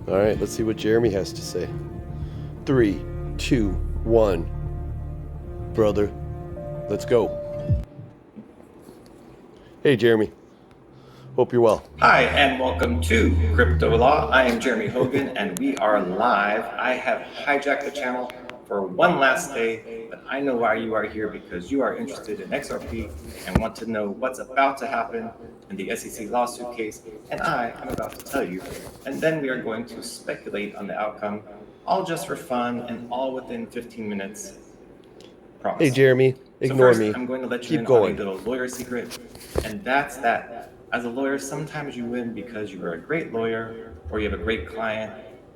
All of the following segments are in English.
All right, let's see what Jeremy has to say. 3, 2, 1. Brother, let's go. Hey, Jeremy. Hope you're well. Hi, and welcome to Crypto Law. I am Jeremy Hogan, and we are live. I have hijacked the channel for one last day, but I know why you are here, because you are interested in XRP and want to know what's about to happen in the SEC lawsuit case, and I am about to tell you. And then we are going to speculate on the outcome, all just for fun and all within 15 minutes. Promise. Hey, Jeremy, ignore so first, me. I'm going to let you Keep in going. on a little lawyer secret, and that's that. As a lawyer, sometimes you win because you are a great lawyer or you have a great client,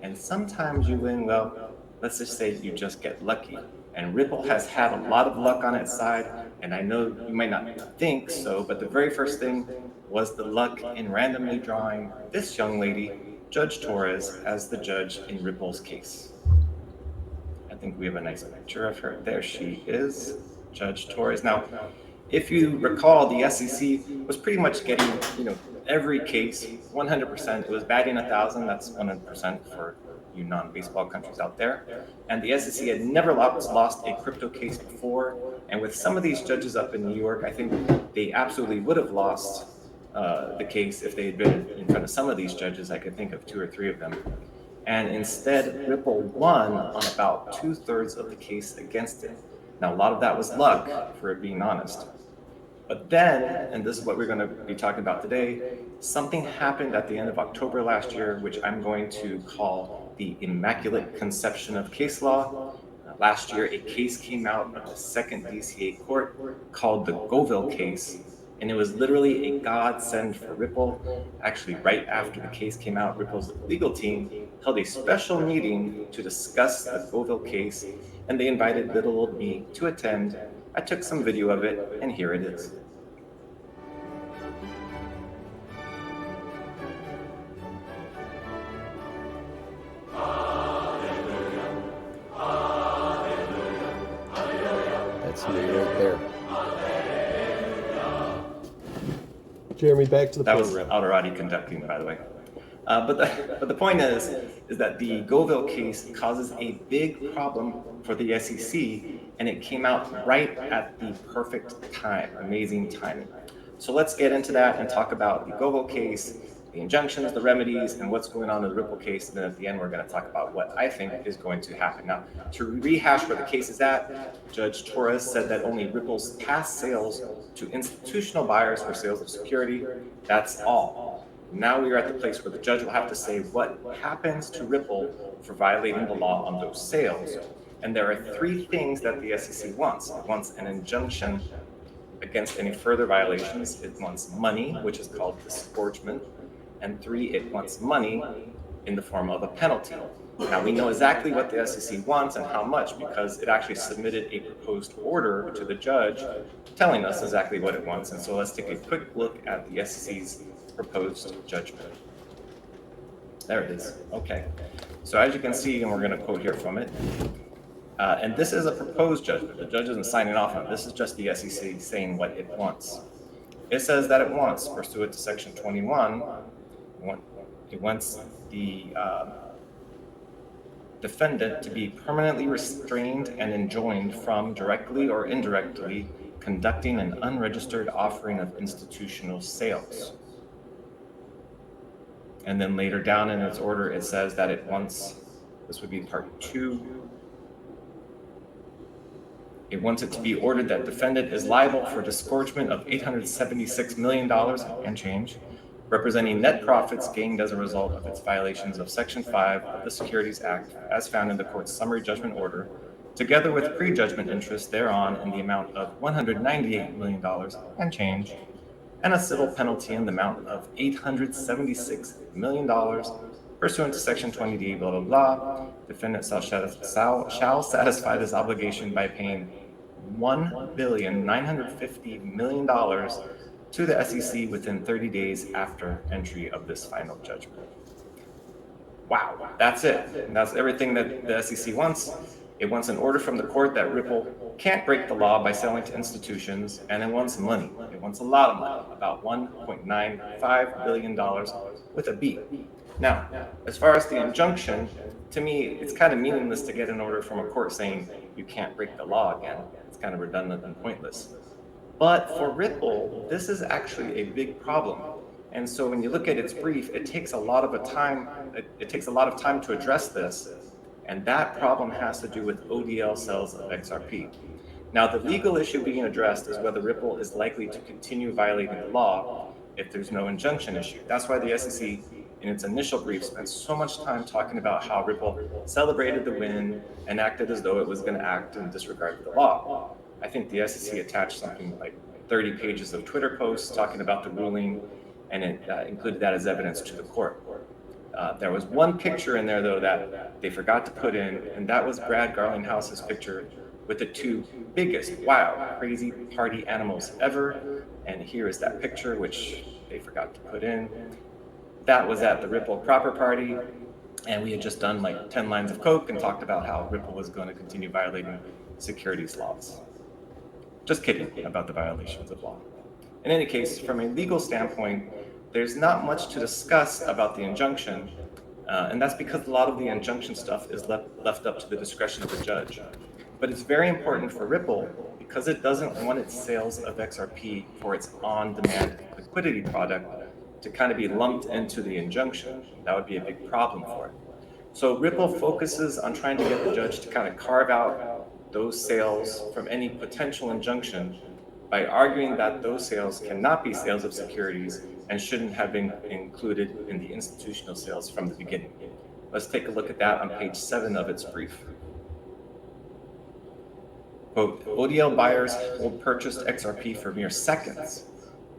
and sometimes you win, well, let's just say you just get lucky. And Ripple has had a lot of luck on its side, and I know you might not think so, but the very first thing was the luck in randomly drawing this young lady, Judge Torres, as the judge in Ripple's case. I think we have a nice picture of her. There she is, Judge Torres. Now, if you recall, the SEC was pretty much getting, every case 100%. It was batting 1,000. That's 100% for you non-baseball countries out there. And the SEC had never lost a crypto case before. And with some of these judges up in New York, I think they absolutely would have lost the case if they had been in front of some of these judges. I could think of 2 or 3 of them. And instead, Ripple won on about 2/3 of the case against it. Now, a lot of that was luck, for being honest. But then, and this is what we're going to be talking about today, something happened at the end of October last year, which I'm going to call the Immaculate Conception of Case Law. Last year, a case came out of the second DCA court called the Goville case, and it was literally a godsend for Ripple. Actually, right after the case came out, Ripple's legal team held a special meeting to discuss the Goville case, and they invited little old me to attend. I took some video of it, and here it is. That's me right there. Jeremy, back to the program. program. That was Alderati conducting, by the way. But the point is that the Goville case causes a big problem for the SEC, and it came out right at the perfect time. Amazing timing. So let's get into that and talk about the Goville case, the injunctions, the remedies, and what's going on in the Ripple case. And then at the end, we're going to talk about what I think is going to happen. Now, to rehash where the case is at, Judge Torres said that only Ripple's past sales to institutional buyers for sales of security, that's all. Now we are at the place where the judge will have to say what happens to Ripple for violating the law on those sales. And there are 3 things that the SEC wants. It wants an injunction against any further violations. It wants money, which is called disgorgement. And 3, it wants money in the form of a penalty. Now, we know exactly what the SEC wants and how much, because it actually submitted a proposed order to the judge telling us exactly what it wants. And so let's take a quick look at the SEC's proposed judgment. There it is. Okay. So as you can see, and we're going to quote here from it, and this is a proposed judgment. The judge isn't signing off on it. This is just the SEC saying what it wants. It says that it wants, pursuant to Section 21, it wants the defendant to be permanently restrained and enjoined from directly or indirectly conducting an unregistered offering of institutional sales. And then later down in its order, it says that it wants, this would be part 2, it wants it to be ordered that defendant is liable for disgorgement of $876 million and change, representing net profits gained as a result of its violations of Section 5 of the Securities Act, as found in the court's summary judgment order, together with prejudgment interest thereon in the amount of $198 million and change, and a civil penalty in the amount of $876 million, pursuant to Section 20D, blah, blah, blah. Defendant shall satisfy this obligation by paying $1,950 million to the SEC within 30 days after entry of this final judgment. Wow, that's it. And that's everything that the SEC wants. It wants an order from the court that Ripple can't break the law by selling to institutions, and it wants money. It wants a lot of money, about $1.95 billion with a B. Now, as far as the injunction, to me, it's kind of meaningless to get an order from a court saying you can't break the law again. It's kind of redundant and pointless. But for Ripple, this is actually a big problem. And so when you look at its brief, it takes a lot of time to address this. And that problem has to do with ODL sales of XRP. Now, the legal issue being addressed is whether Ripple is likely to continue violating the law if there's no injunction issue. That's why the SEC, in its initial brief, spent so much time talking about how Ripple celebrated the win and acted as though it was going to act in disregard of the law. I think the SEC attached something like 30 pages of Twitter posts talking about the ruling, and it included that as evidence to the court. There was one picture in there, though, that they forgot to put in, and that was Brad Garlinghouse's picture with the two biggest, wild, crazy party animals ever. And here is that picture, which they forgot to put in. That was at the Ripple Proper Party, and we had just done like 10 lines of coke and talked about how Ripple was going to continue violating securities laws. Just kidding about the violations of law. In any case, from a legal standpoint, there's not much to discuss about the injunction, and that's because a lot of the injunction stuff is left up to the discretion of the judge. But it's very important for Ripple because it doesn't want its sales of XRP for its on-demand liquidity product to kind of be lumped into the injunction. That would be a big problem for it. So Ripple focuses on trying to get the judge to kind of carve out those sales from any potential injunction by arguing that those sales cannot be sales of securities and shouldn't have been included in the institutional sales from the beginning. Let's take a look at that on page 7 of its brief. Quote, ODL buyers hold purchased XRP for mere seconds.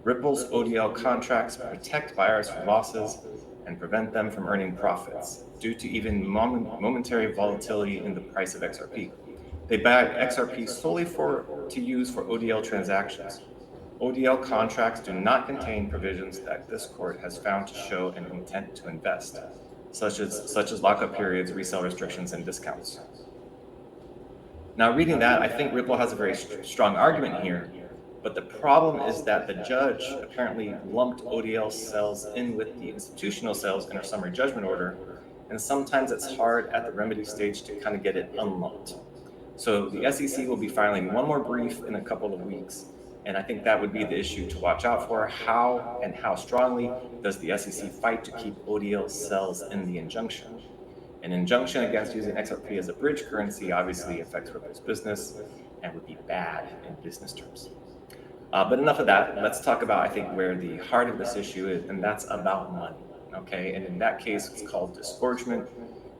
Ripple's ODL contracts protect buyers from losses and prevent them from earning profits due to even momentary volatility in the price of XRP. They buy XRP solely to use for ODL transactions. ODL contracts do not contain provisions that this court has found to show an intent to invest, such as lockup periods, resale restrictions, and discounts. Now, reading that, I think Ripple has a very strong argument here, but the problem is that the judge apparently lumped ODL sales in with the institutional sales in her summary judgment order, and sometimes it's hard at the remedy stage to kind of get it unlumped. So the SEC will be filing one more brief in a couple of weeks, and I think that would be the issue to watch out for. How strongly does the SEC fight to keep ODL sales in the injunction? An injunction against using XRP as a bridge currency obviously affects Ripple's business and would be bad in business terms. But enough of that. Let's talk about, I think, where the heart of this issue is, and that's about money. Okay, and in that case, it's called disgorgement.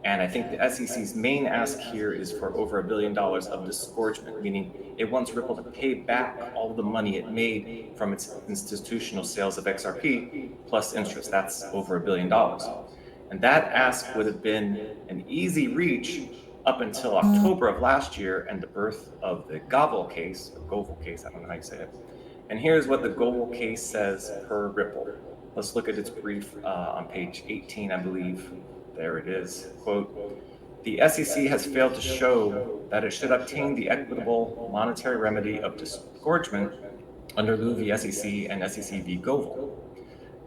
And I think the SEC's main ask here is for over $1 billion of disgorgement, meaning it wants Ripple to pay back all the money it made from its institutional sales of XRP plus interest. That's over $1 billion. And that ask would have been an easy reach up until October of last year and the birth of the Govel case, I don't know how you say it. And here's what the Govel case says per Ripple. Let's look at its brief on page 18, I believe. There it is. Quote, the SEC has failed to show that it should obtain the equitable monetary remedy of disgorgement under Liu v. SEC and SEC v. Govel.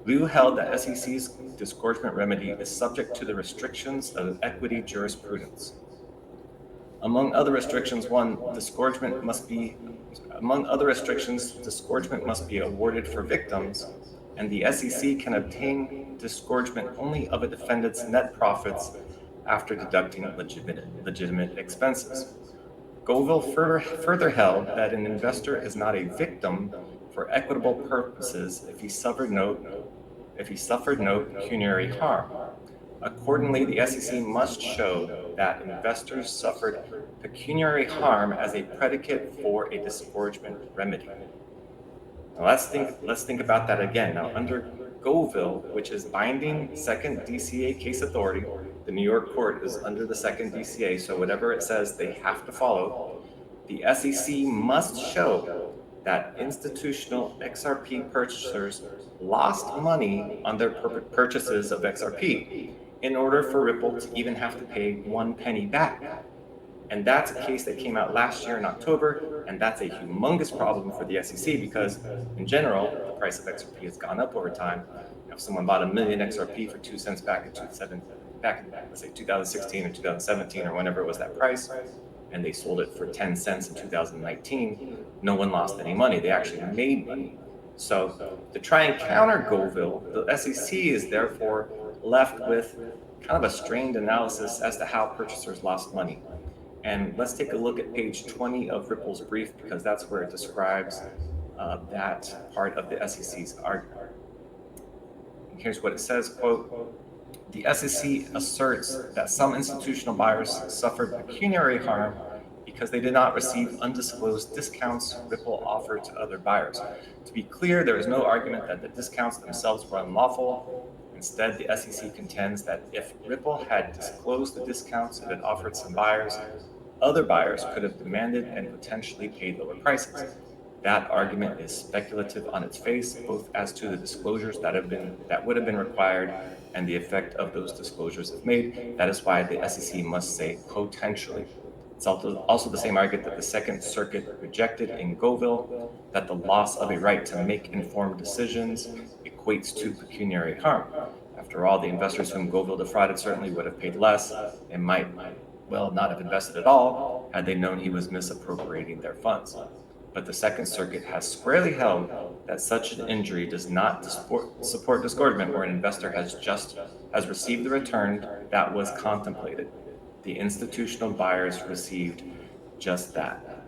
Liu held that SEC's disgorgement remedy is subject to the restrictions of equity jurisprudence. Among other restrictions, disgorgement must be awarded for victims, and the SEC can obtain disgorgement only of a defendant's net profits after deducting legitimate expenses. Govel further held that an investor is not a victim for equitable purposes if he suffered no pecuniary harm. Accordingly, the SEC must show that investors suffered pecuniary harm as a predicate for a disgorgement remedy. Now let's think about that again. Now, under Govel, which is binding second DCA case authority, the New York court is under the second DCA, so whatever it says, they have to follow. The SEC must show that institutional XRP purchasers lost money on their purchases of XRP in order for Ripple to even have to pay 1 penny back. And that's a case that came out last year in October, and that's a humongous problem for the SEC because, in general, the price of XRP has gone up over time. If someone bought a million XRP for 2 cents back in let's say 2016 or 2017 or whenever it was that price, and they sold it for 10 cents in 2019, no one lost any money. They actually made money. So to try and counter Goville, the SEC is therefore left with kind of a strained analysis as to how purchasers lost money. And let's take a look at page 20 of Ripple's brief, because that's where it describes that part of the SEC's argument. And here's what it says, quote, "The SEC asserts that some institutional buyers suffered pecuniary harm because they did not receive undisclosed discounts Ripple offered to other buyers. To be clear, there is no argument that the discounts themselves were unlawful. Instead, the SEC contends that if Ripple had disclosed the discounts it had offered some buyers, other buyers could have demanded and potentially paid lower prices. That argument is speculative on its face, both as to the disclosures that would have been required and the effect of those disclosures if made. That is why the SEC must say potentially." It's also the same argument that the Second Circuit rejected in Goville, that the loss of a right to make informed decisions equates to pecuniary harm. After all, the investors whom Goville defrauded certainly would have paid less and might well not have invested at all had they known he was misappropriating their funds. But the Second Circuit has squarely held that such an injury does not support disgorgement where an investor has received the return that was contemplated. The institutional buyers received just that.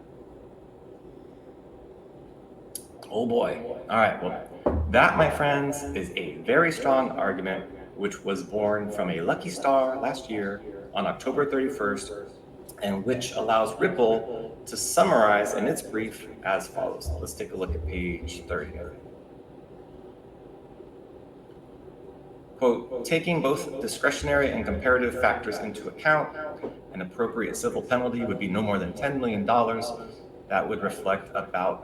Oh boy. All right, well, that, my friends, is a very strong argument which was born from a lucky star last year on October 31st, and which allows Ripple to summarize in its brief as follows. Let's take a look at page 30. Quote, "Taking both discretionary and comparative factors into account, an appropriate civil penalty would be no more than $10 million. That would reflect about,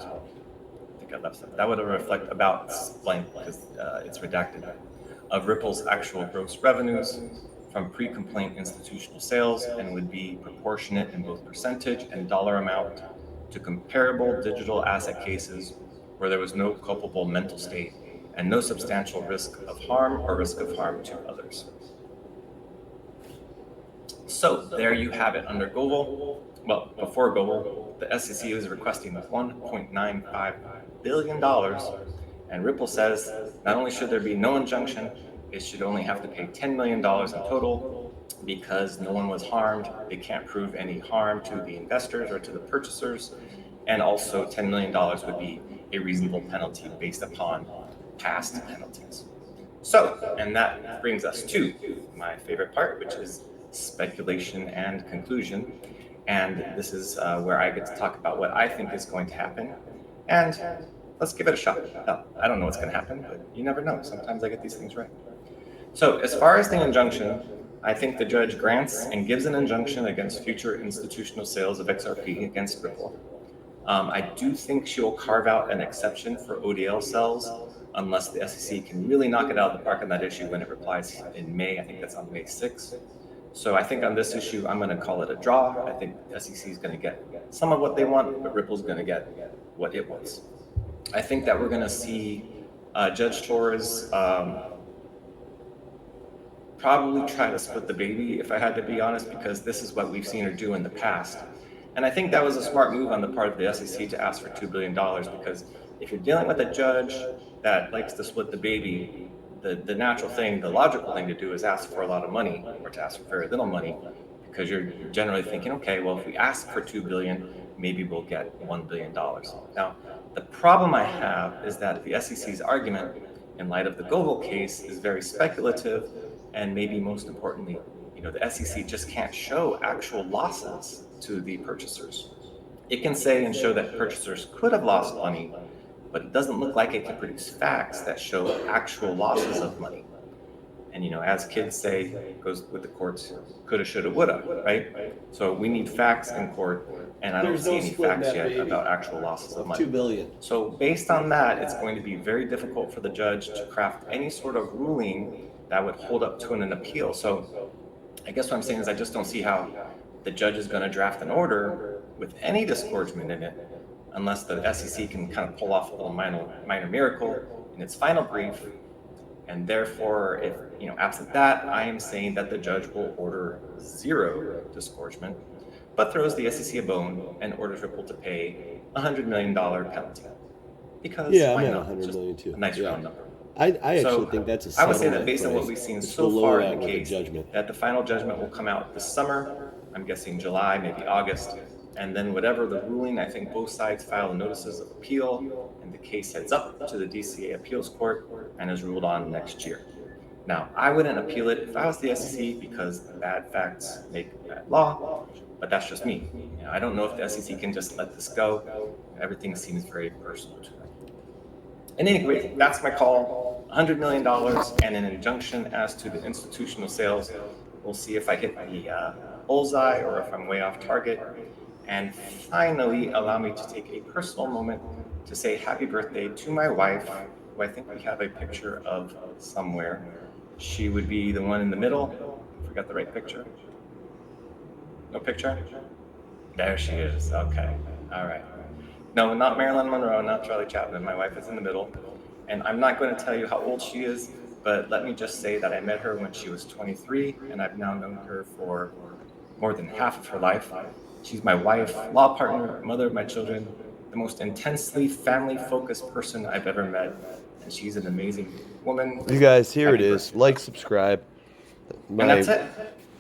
blank because it's redacted, of Ripple's actual gross revenues from pre-complaint institutional sales and would be proportionate in both percentage and dollar amount to comparable digital asset cases where there was no culpable mental state and no substantial risk of harm or risk of harm to others." So there you have it. Under Goville, well, before Goville, the SEC was requesting $1.95 billion, and Ripple says not only should there be no injunction, it should only have to pay $10 million in total because no one was harmed. They can't prove any harm to the investors or to the purchasers, and also $10 million would be a reasonable penalty based upon past penalties. So, and that brings us to my favorite part, which is speculation and conclusion. And this is where I get to talk about what I think is going to happen. And let's give it a shot. No, I don't know what's going to happen, but you never know. Sometimes I get these things right. So as far as the injunction, I think the judge grants and gives an injunction against future institutional sales of XRP against Ripple. I do think she will carve out an exception for ODL sales unless the SEC can really knock it out of the park on that issue when it replies in May. I think that's on May 6th. So I think on this issue, I'm going to call it a draw. I think the SEC is going to get some of what they want, but Ripple's going to get what it wants. I think that we're going to see Judge Torres probably try to split the baby, if I had to be honest, because this is what we've seen her do in the past. And I think that was a smart move on the part of the SEC to ask for $2 billion, because if you're dealing with a judge that likes to split the baby, the natural thing, the logical thing to do is ask for a lot of money, or to ask for very little money, because you're generally thinking, okay, well, if we ask for $2 billion, maybe we'll get $1 billion. Now, the problem I have is that the SEC's argument, in light of the Goville case, is very speculative, and maybe most importantly, the SEC just can't show actual losses to the purchasers. It can say and show that purchasers could have lost money, but it doesn't look like it can produce facts that show actual losses of money. And as kids say, it goes with the courts, coulda, shoulda, woulda, right? So we need facts in court, and I don't see any facts yet about actual losses of money. $2 billion. So based on that, it's going to be very difficult for the judge to craft any sort of ruling that would hold up to an appeal. So I guess what I'm saying is I just don't see how the judge is going to draft an order with any disgorgement in it, unless the SEC can kind of pull off a little minor miracle in its final brief. And therefore, if, absent that, I am saying that the judge will order 0 disgorgement, but throws the SEC a bone and orders Ripple to pay a $100 million penalty. Because Yeah, I'm why at not? 100 Just million too. a nice Yeah. round number. I actually So think that's a I would settlement say that based on what price. we've seen It's so below far that in the with a case, judgment. that the final judgment will come out this summer. I'm guessing July, maybe August. And then whatever the ruling, I think both sides file notices of appeal, and the case heads up to the DCA appeals court and is ruled on next year. Now, I wouldn't appeal it if I was the SEC because bad facts make bad law, but that's just me. I don't know if the SEC can just let this go. Everything seems very personal to them. In any case, that's my call. $100 million and an injunction as to the institutional sales. We'll see if I hit the bullseye or if I'm way off target. And finally, allow me to take a personal moment to say happy birthday to my wife, who I think we have a picture of somewhere. She would be the one in the middle. Forgot the right picture. No picture? There she is. Okay. All right. No, not Marilyn Monroe, not Charlie Chaplin. My wife is in the middle. And I'm not going to tell you how old she is, but let me just say that I met her when she was 23, and I've now known her for more than half of her life. She's my wife, law partner, mother of my children, the most intensely family-focused person I've ever met. And she's an amazing woman. You guys, here it Happy is. birthday. Like, subscribe. And that's it.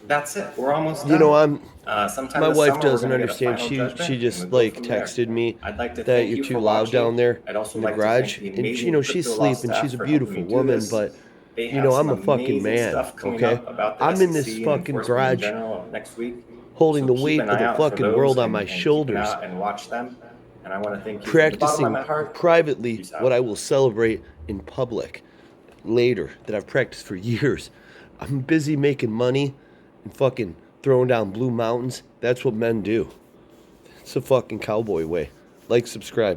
That's it. We're almost done. You know, sometime my this wife summer, we're doesn't gonna get a understand. final She judgment, just and we'll go like from there. texted me I'd like to that thank you're you too for loud watching. down there I'd also in the like to thank garage, the and amazing she's Crypto Law sleeping. staff She's a for helping beautiful me do woman, this. but They have I'm some a fucking amazing man. stuff coming Okay, up about the I'm in this SEC and fucking enforcement in garage, general next week. holding So the keep weight an of eye the out for fucking those world on and my keep an shoulders, eye and watch them. And I want to thank you from the bottom of practicing my heart. privately Peace what out. I will celebrate in public later, that I've practiced for years. I'm busy making money and fucking throwing down blue mountains. That's what men do. It's a fucking cowboy way. Like, subscribe.